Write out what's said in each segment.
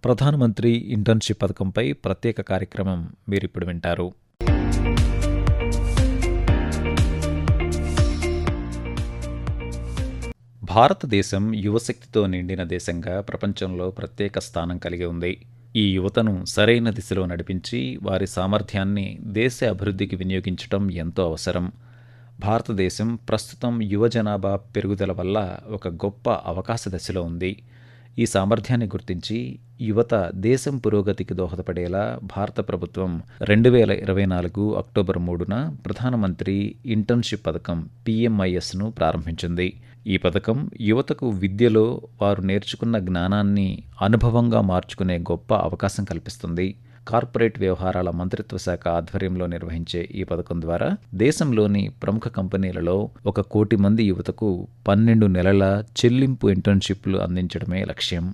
ప్రధానమంత్రి ఇంటర్న్షిప్ పథకంపై ప్రత్యేక కార్యక్రమం మీరిప్పుడు వింటారు. భారతదేశం యువశక్తితో నిండిన దేశంగా ప్రపంచంలో ప్రత్యేక స్థానం కలిగి ఉంది. ఈ యువతను సరైన దిశలో నడిపించి వారి సామర్థ్యాన్ని దేశ అభివృద్ధికి వినియోగించడం ఎంతో అవసరం. భారతదేశం ప్రస్తుతం యువ జనాభా పెరుగుదల వల్ల ఒక గొప్ప అవకాశ దశలో ఉంది. ఈ సామర్థ్యాన్ని గుర్తించి యువత దేశం పురోగతికి దోహదపడేలా భారత ప్రభుత్వం 2024 అక్టోబర్ 3న ప్రధానమంత్రి ఇంటర్న్షిప్ పథకం PMISను ప్రారంభించింది. ఈ పథకం యువతకు విద్యలో వారు నేర్చుకున్న జ్ఞానాన్ని అనుభవంగా మార్చుకునే గొప్ప అవకాశం కల్పిస్తుంది. కార్పొరేట్ వ్యవహారాల మంత్రిత్వ శాఖ ఆధ్వర్యంలో నిర్వహించే ఈ పథకం ద్వారా దేశంలోని ప్రముఖ కంపెనీలలో 1 కోటి మంది యువతకు 12 నెలల చెల్లింపు ఇంటర్న్షిప్లు అందించడమే లక్ష్యం.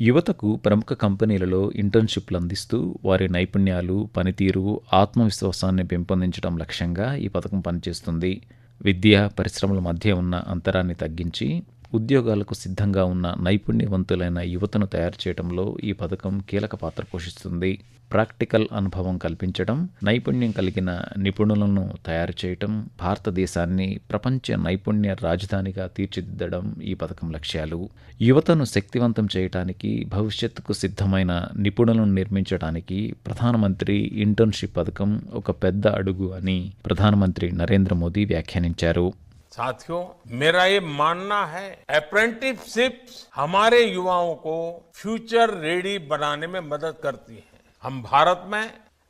యువతకు ప్రముఖ కంపెనీలలో ఇంటర్న్షిప్లు అందిస్తూ వారి నైపుణ్యాలు, పనితీరు, ఆత్మవిశ్వాసాన్ని పెంపొందించడం లక్ష్యంగా ఈ పథకం పనిచేస్తుంది. విద్య, పరిశ్రమల మధ్య ఉన్న అంతరాన్ని తగ్గించి ఉద్యోగాలకు సిద్ధంగా ఉన్న నైపుణ్యవంతులైన యువతను తయారు చేయడంలో ఈ పథకం కీలక పాత్ర పోషిస్తుంది. ప్రాక్టికల్ అనుభవం కల్పించడం, నైపుణ్యం కలిగిన నిపుణులను తయారు చేయటం, భారతదేశాన్ని ప్రపంచ నైపుణ్య రాజధానిగా తీర్చిదిద్దడం ఈ పథకం లక్ష్యాలు. యువతను శక్తివంతం చేయడానికి, భవిష్యత్తుకు సిద్ధమైన నిపుణులను నిర్మించడానికి ప్రధానమంత్రి ఇంటర్న్షిప్ పథకం ఒక పెద్ద అడుగు అని ప్రధానమంత్రి నరేంద్ర మోదీ వ్యాఖ్యానించారు. साथियों, मेरा ये मानना है अप्रेंटिसशिप्स हमारे युवाओं को फ्यूचर रेडी बनाने में मदद करती है. हम भारत में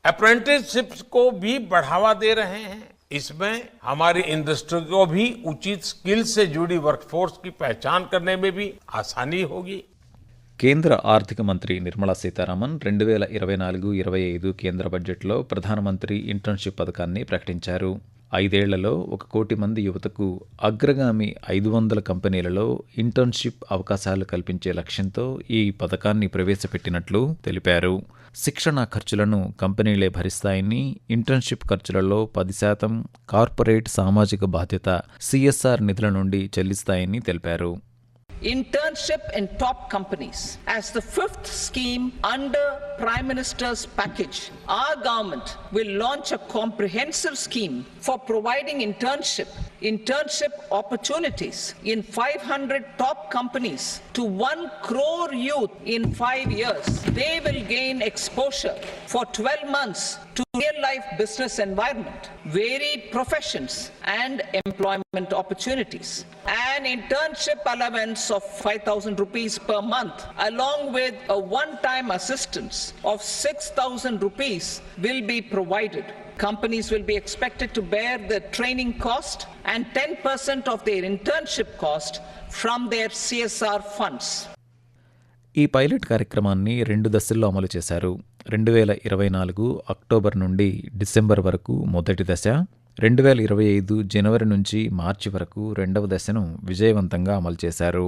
अप्रेंटिसशिप्स को भी बढ़ावा दे रहे हैं. इसमें हमारी इंडस्ट्री को भी उचित स्किल से जुड़ी वर्कफोर्स की पहचान करने में भी आसानी होगी. కేంద్ర ఆర్థిక మంత్రి నిర్మలా సీతారామన్ 2024-25 కేంద్ర బడ్జెట్లో ప్రధానమంత్రి ఇంటర్న్షిప్ పథకాన్ని ప్రకటించారు. 5 ఏళ్లలో 1 కోటి మంది యువతకు అగ్రగామి 500 కంపెనీలలో ఇంటర్న్షిప్ అవకాశాలు కల్పించే లక్ష్యంతో ఈ పథకాన్ని ప్రవేశపెట్టినట్లు తెలిపారు. శిక్షణ ఖర్చులను కంపెనీలే భరిస్తాయని, ఇంటర్న్షిప్ ఖర్చులలో 10% కార్పొరేట్ సామాజిక బాధ్యత CSR నిధుల నుండి చెల్లిస్తాయని తెలిపారు. Internship in top companies. As the 5th scheme under Prime Minister's package, our government will launch a comprehensive scheme for providing internship opportunities in 500 top companies to 1 crore youth in 5 years. They will gain exposure for 12 months to real-life business environment, varied professions and employment opportunities. An internship allowance of 5,000 rupees per month along with a one-time assistance of 6,000 rupees will be provided. Companies will be expected to bear the training cost and 10% of their internship cost from their CSR funds. ఈ pilot కార్యక్రమాన్ని 2 దశల్లో అమలు చేశారు. 2024 October నుండి December వరకు మొదటి దశ, 2025 జనవరి నుంచి మార్చి వరకు రెండవ దశను విజయవంతంగా అమలు చేశారు.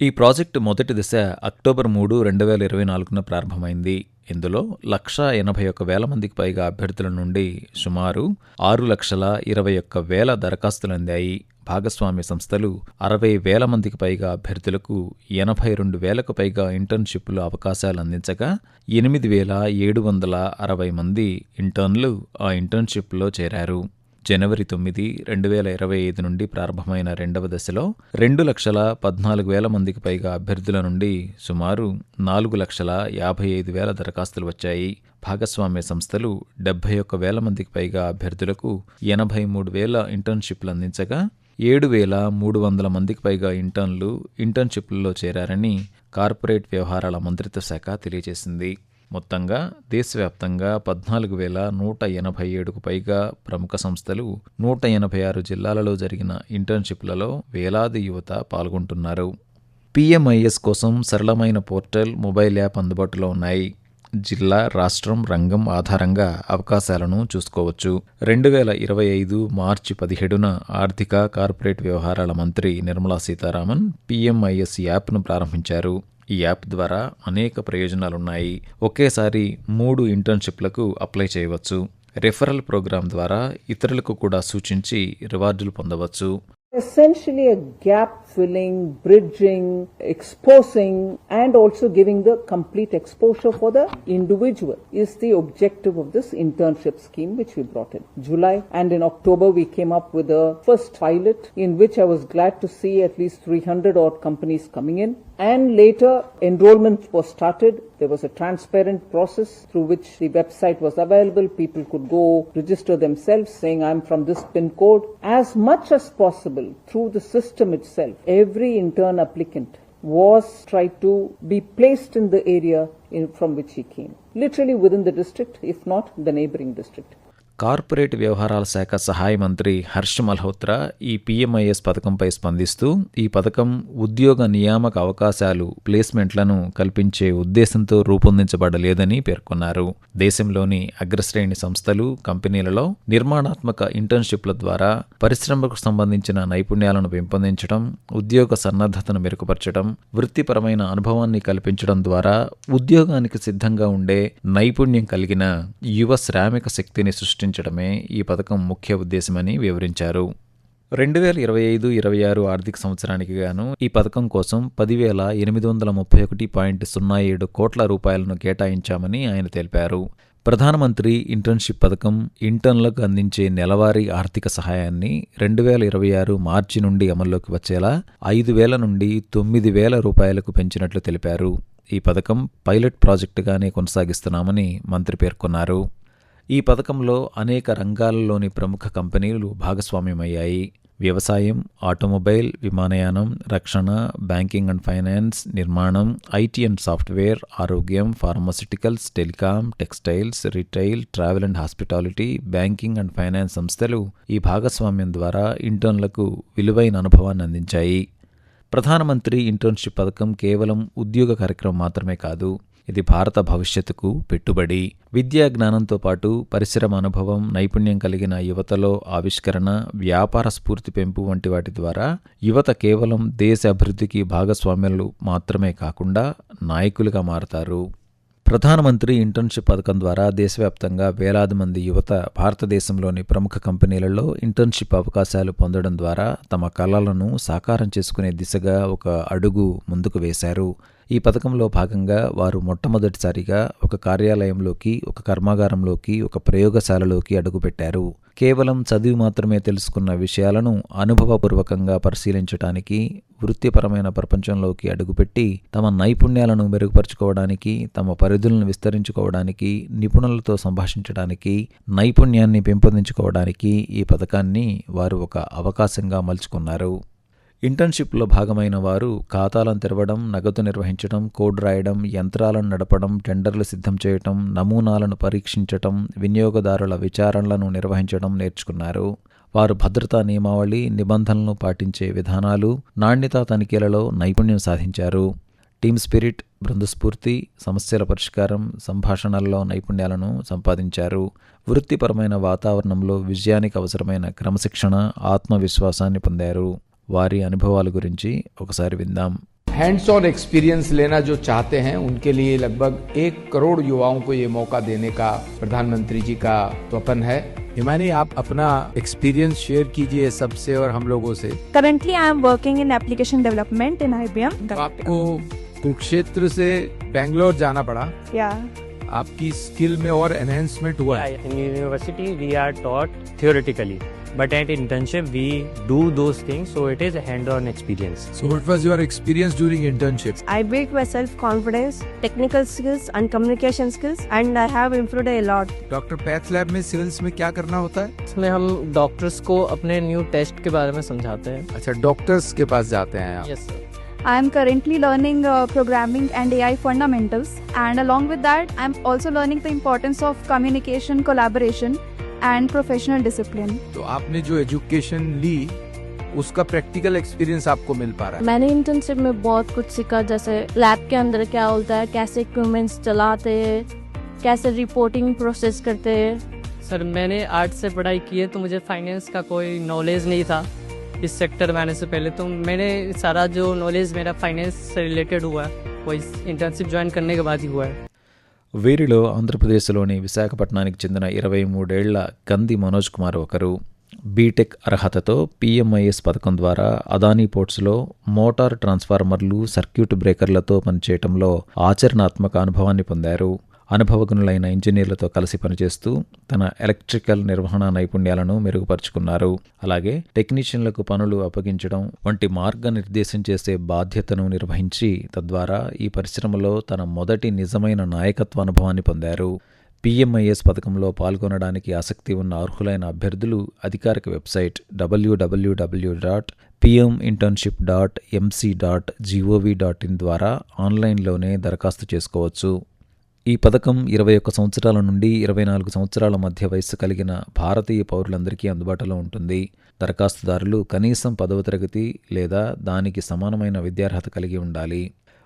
ఈ ప్రాజెక్టు మొదటి దశ అక్టోబర్ 3, 2024న ప్రారంభమైంది. ఇందులో 181,000 మందికి పైగా అభ్యర్థుల నుండి సుమారు 6,21,000 దరఖాస్తులు అందాయి. భాగస్వామ్య సంస్థలు 60,000 మందికి పైగా అభ్యర్థులకు 82,000కు పైగా ఇంటర్న్షిప్లు అవకాశాలు అందించగా 8,760 మంది ఇంటర్న్లు ఆ ఇంటర్న్షిప్లో చేరారు. జనవరి 9, 2025 నుండి ప్రారంభమైన రెండవ దశలో 2,14,000 మందికి పైగా అభ్యర్థుల నుండి సుమారు 4,55,000 దరఖాస్తులు వచ్చాయి. భాగస్వామ్య సంస్థలు 71,000 మందికి పైగా అభ్యర్థులకు 83,000 ఇంటర్న్షిప్లు అందించగా 7,300 మందికి పైగా ఇంటర్న్లు ఇంటర్న్షిప్లలో చేరారని కార్పొరేట్ వ్యవహారాల మంత్రిత్వ శాఖ తెలియజేసింది. మొత్తంగా దేశవ్యాప్తంగా 14,187కు పైగా ప్రముఖ సంస్థలు 186 జిల్లాలలో జరిగిన ఇంటర్న్షిప్లలో వేలాది యువత పాల్గొంటున్నారు. PMIS కోసం సరళమైన పోర్టల్, మొబైల్ యాప్ అందుబాటులో ఉన్నాయి. జిల్లా, రాష్ట్రం, రంగం ఆధారంగా అవకాశాలను చూసుకోవచ్చు. 2025 మార్చి 17న ఆర్థిక, కార్పొరేట్ వ్యవహారాల మంత్రి నిర్మలా సీతారామన్ PMIS యాప్ను ప్రారంభించారు. ఈ యాప్ ద్వారా అనేక ప్రయోజనాలున్నాయి. ఒకేసారి 3 ఇంటర్న్షిప్లకు అప్లై చేయవచ్చు. రెఫరల్ ప్రోగ్రాం ద్వారా ఇతరులకు కూడా సూచించి రివార్డులు పొందవచ్చు. Essentially a gap filling, bridging, exposing, and also giving the complete exposure for the individual is the objective of this internship scheme which we brought in July. And in October we came up with a first pilot in which I was glad to see at least 300 odd companies coming in. And later enrollment was started. There was a transparent process through which the website was available. People could go register themselves saying I'm from this PIN code. As much as possible through the system itself, every intern applicant was tried to be placed in the area from which he came. Literally within the district, if not the neighboring district. Corporate వ్యవహారాల శాఖ సహాయ మంత్రి హర్ష్ మల్హోత్రా ఈ పీఎంఐఎస్ పథకంపై స్పందిస్తూ ఈ పథకం ఉద్యోగ నియామక అవకాశాలు ప్లేస్మెంట్లను కల్పించే ఉద్దేశంతో రూపొందించబడలేదని పేర్కొన్నారు. దేశంలోని అగ్రశ్రేణి సంస్థలు, కంపెనీలలో నిర్మాణాత్మక ఇంటర్న్షిప్ల ద్వారా పరిశ్రమకు సంబంధించిన నైపుణ్యాలను పెంపొందించడం, ఉద్యోగ సన్నద్ధతను మెరుగుపరచడం, వృత్తిపరమైన అనుభవాన్ని కల్పించడం ద్వారా ఉద్యోగానికి సిద్ధంగా ఉండే నైపుణ్యం కలిగిన యువ శ్రామిక శక్తిని సృష్టించడమే ఈ పథకం ముఖ్య ఉద్దేశమని వివరించారు. 2025-26 ఆర్థిక సంవత్సరానికి గాను ఈ పథకం కోసం 10,831.07 కోట్ల రూపాయలను కేటాయించామని ఆయన తెలిపారు. ప్రధానమంత్రి ఇంటర్న్షిప్ పథకం ఇంటర్న్లకు అందించే నెలవారీ ఆర్థిక సహాయాన్ని 2026 మార్చి నుండి అమల్లోకి వచ్చేలా 5,000 నుండి 9,000 రూపాయలకు పెంచినట్లు తెలిపారు. ఈ పథకం పైలట్ ప్రాజెక్టుగానే కొనసాగిస్తున్నామని మంత్రి పేర్కొన్నారు. ఈ పథకంలో అనేక రంగాలలోని ప్రముఖ కంపెనీలు భాగస్వామ్యమయ్యాయి. వ్యవసాయం, ఆటోమొబైల్, విమానయానం, రక్షణ, బ్యాంకింగ్ అండ్ ఫైనాన్స్, నిర్మాణం, ఐటీ అండ్ సాఫ్ట్వేర్, ఆరోగ్యం, pharmaceuticals, telecom, textiles, retail, travel and hospitality, banking and finance సంస్థలు ఈ భాగస్వామ్యం ద్వారా ఇంటర్న్లకు విలువైన అనుభవాన్ని అందించాయి. ప్రధానమంత్రి ఇంటర్న్షిప్ పథకం కేవలం ఉద్యోగ కార్యక్రమం మాత్రమే కాదు, ఇది భారత భవిష్యత్తుకు పెట్టుబడి. విద్యా జ్ఞానంతో పాటు పరిశ్రమ అనుభవం, నైపుణ్యం కలిగిన యువతలో ఆవిష్కరణ, వ్యాపార స్ఫూర్తి పెంపు వంటి వాటి ద్వారా యువత కేవలం దేశ అభివృద్ధికి భాగస్వామ్యాలు మాత్రమే కాకుండా నాయకులుగా మారతారు. ప్రధానమంత్రి ఇంటర్న్షిప్ పథకం ద్వారా దేశవ్యాప్తంగా వేలాది మంది యువత భారతదేశంలోని ప్రముఖ కంపెనీలలో ఇంటర్న్షిప్ అవకాశాలు పొందడం ద్వారా తమ కలలను సాకారం చేసుకునే దిశగా ఒక అడుగు ముందుకు వేశారు. ఈ పథకంలో భాగంగా వారు మొట్టమొదటిసారిగా ఒక కార్యాలయంలోకి, ఒక కర్మాగారంలోకి, ఒక ప్రయోగశాలలోకి అడుగుపెట్టారు. కేవలం చదివి మాత్రమే తెలుసుకున్న విషయాలను అనుభవపూర్వకంగా పరిశీలించడానికి, వృత్తిపరమైన ప్రపంచంలోకి అడుగుపెట్టి తమ నైపుణ్యాలను మెరుగుపరుచుకోవడానికి, తమ పరిధులను విస్తరించుకోవడానికి, నిపుణులతో సంభాషించడానికి, నైపుణ్యాన్ని పెంపొందించుకోవడానికి ఈ పథకాన్ని వారు ఒక అవకాశంగా మలుచుకున్నారు. ఇంటర్న్షిప్లో భాగమైన వారు ఖాతాలను తెరవడం, నగదు నిర్వహించడం, కోడ్ రాయడం, యంత్రాలను నడపడం, టెండర్లు సిద్ధం చేయటం, నమూనాలను పరీక్షించటం, వినియోగదారుల విచారణలను నిర్వహించడం నేర్చుకున్నారు. వారు భద్రతా నియమావళి, నిబంధనలను పాటించే విధానాలు, నాణ్యతా తనిఖీలలో నైపుణ్యం సాధించారు. టీమ్ స్పిరిట్, బృందస్ఫూర్తి, సమస్యల పరిష్కారం, సంభాషణల్లో నైపుణ్యాలను సంపాదించారు. వృత్తిపరమైన వాతావరణంలో విజయానికి అవసరమైన క్రమశిక్షణ, ఆత్మవిశ్వాసాన్ని పొందారు. వారి అనుభవాల గురించి ఒకసారి విందాం. हैंड्स ऑन एक्सपीरियंस लेना जो चाहते हैं उनके लिए लगभग 1 करोड़ युवाओं को ये मौका देने का प्रधानमंत्री जी का स्वप्न है. हिमानी, आप अपना एक्सपीरियंस शेयर कीजिए सबसे और हम लोगों से. Currently, I am working in application development in IBM. आपको कुरुक्षेत्र से बेंगलोर जाना पड़ा. Yeah. आपकी स्किल में और एनहेंसमेंट हुआ है. In university, we are taught theoretically. But at internship, we do those things, so it is a hand-on experience. So what was your experience during internship? I built my self-confidence, technical skills and communication skills, and I have improved a lot. Doctor path lab में civils में क्या करना होता है? इसमें हम doctors को अपने न्यू टेस्ट के बारे में समझाते हैं. अच्छा, डॉक्टर्स के पास जाते हैं आप. Yes, sir. I am currently learning programming and AI fundamentals, and along with that, I am also learning the importance of communication, collaboration, and professional discipline. तो आपने जो एजुकेशन ली उसका प्रैक्टिकल एक्सपीरियंस आपको मिल पा रहा है. मैंने इंटर्नशिप में बहुत कुछ सीखा, जैसे लैब के अंदर क्या होता है, कैसे इक्विपमेंट्स चलाते हैं, कैसे रिपोर्टिंग प्रोसेस करते हैं. सर, मैंने आर्ट से पढ़ाई की है, तो मुझे फाइनेंस का कोई नॉलेज नहीं था इस सेक्टर में आने से पहले. तो मैंने सारा जो नॉलेज मेरा फाइनेंस से रिलेटेड हुआ है वो इस इंटर्नशिप ज्वाइन करने के बाद ही हुआ है. వీరిలో ఆంధ్రప్రదేశ్లోని విశాఖపట్నానికి చెందిన 23 ఏళ్ల కంది మనోజ్ కుమార్ ఒకరు. బీటెక్ అర్హతతో పీఎంఐఎస్ పథకం ద్వారా అదానీ పోర్ట్స్లో మోటార్ ట్రాన్స్ఫార్మర్లు, సర్క్యూట్ బ్రేకర్లతో పనిచేయటంలో ఆచరణాత్మక అనుభవాన్ని పొందారు. అనుభవజ్ఞులైన ఇంజనీర్లతో కలిసి పనిచేస్తూ తన ఎలక్ట్రికల్ నిర్వహణ నైపుణ్యాలను మెరుగుపరుచుకున్నారు. అలాగే టెక్నీషియన్లకు పనులు అప్పగించడం వంటి మార్గనిర్దేశం చేసే బాధ్యతను నిర్వహించి తద్వారా ఈ పరిశ్రమలో తన మొదటి నిజమైన నాయకత్వ అనుభవాన్ని పొందారు. పీఎంఐఎస్ పథకంలో పాల్గొనడానికి ఆసక్తి ఉన్న అర్హులైన అభ్యర్థులు అధికారిక వెబ్సైట్ www.pminternship.mc.gov.in ద్వారా ఆన్లైన్లోనే దరఖాస్తు చేసుకోవచ్చు. ఈ పథకం 21 సంవత్సరాల నుండి 24 సంవత్సరాల మధ్య వయస్సు కలిగిన భారతీయ పౌరులందరికీ అందుబాటులో ఉంటుంది. దరఖాస్తుదారులు కనీసం 10వ తరగతి లేదా దానికి సమానమైన విద్యార్హత కలిగి ఉండాలి.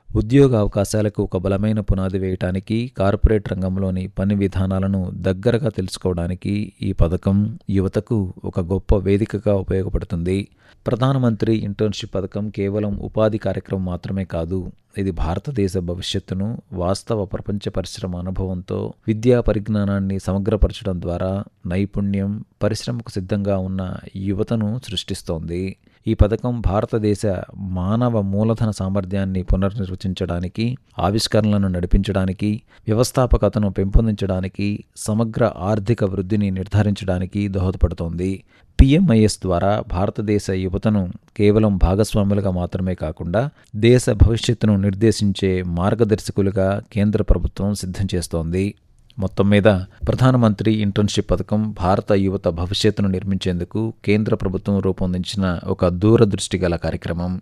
ఉద్యోగ అవకాశాలకు ఒక బలమైన పునాది వేయటానికి, కార్పొరేట్ రంగంలోని పని విధానాలను దగ్గరగా తెలుసుకోవడానికి ఈ పథకం యువతకు ఒక గొప్ప వేదికగా ఉపయోగపడుతుంది. ప్రధానమంత్రి ఇంటర్న్షిప్ పథకం కేవలం ఉపాధి కార్యక్రమం మాత్రమే కాదు, ఇది భారతదేశ భవిష్యత్తును వాస్తవ ప్రపంచ పరిశ్రమ అనుభవంతో, విద్యా పరిజ్ఞానాన్ని సమగ్రపరచడం ద్వారా నైపుణ్యం, పరిశ్రమకు సిద్ధంగా ఉన్న యువతను సృష్టిస్తోంది. ఈ పథకం భారతదేశ మానవ మూలధన సామర్థ్యాన్ని పునర్నిర్వచించడానికి, ఆవిష్కరణలను నడిపించడానికి, వ్యవస్థాపకతను పెంపొందించడానికి, సమగ్ర ఆర్థిక వృద్ధిని నిర్ధారించడానికి దోహదపడుతోంది. పీఎంఐఎస్ ద్వారా భారతదేశ యువతను కేవలం భాగస్వాములుగా మాత్రమే కాకుండా దేశ భవిష్యత్తును నిర్దేశించే మార్గదర్శకులుగా కేంద్ర ప్రభుత్వం సిద్ధం చేస్తోంది. మొత్తం మీద ప్రధానమంత్రి ఇంటర్న్షిప్ పథకం భారత యువత భవిష్యత్తును నిర్మించేందుకు కేంద్ర ప్రభుత్వం రూపొందించిన ఒక దూరదృష్టి గల కార్యక్రమం.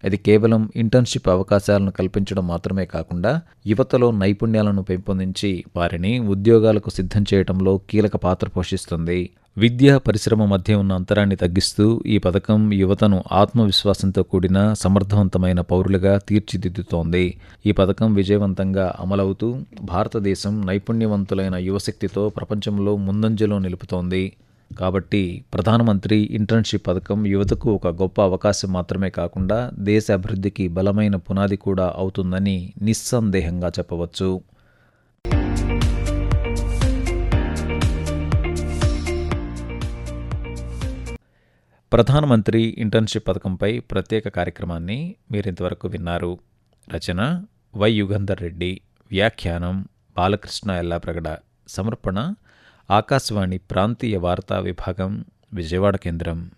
ఇది కేవలం ఇంటర్న్షిప్ అవకాశాలను కల్పించడం మాత్రమే కాకుండా యువతలో నైపుణ్యాలను పెంపొందించి వారిని ఉద్యోగాలకు సిద్ధం చేయడంలో కీలక పాత్ర పోషిస్తుంది. విద్యా పరిశ్రమ మధ్య ఉన్న అంతరాన్ని తగ్గిస్తూ ఈ పథకం యువతను ఆత్మవిశ్వాసంతో కూడిన సమర్థవంతమైన పౌరులుగా తీర్చిదిద్దుతోంది. ఈ పథకం విజయవంతంగా అమలవుతూ భారతదేశం నైపుణ్యవంతులైన యువశక్తితో ప్రపంచంలో ముందంజలో నిలుపుతోంది. కాబట్టి ప్రధానమంత్రి ఇంటర్న్షిప్ పథకం యువతకు ఒక గొప్ప అవకాశం మాత్రమే కాకుండా దేశ అభివృద్ధికి బలమైన పునాది కూడా అవుతుందని నిస్సందేహంగా చెప్పవచ్చు. ప్రధానమంత్రి ఇంటర్న్షిప్ పథకంపై ప్రత్యేక కార్యక్రమాన్ని మీరింతవరకు విన్నారు. రచన వై యుగంధర్ రెడ్డి, వ్యాఖ్యానం బాలకృష్ణ ఎల్లాప్రగడ, సమర్పణ ఆకాశవాణి ప్రాంతీయ వార్తా విభాగం, విజయవాడ కేంద్రం.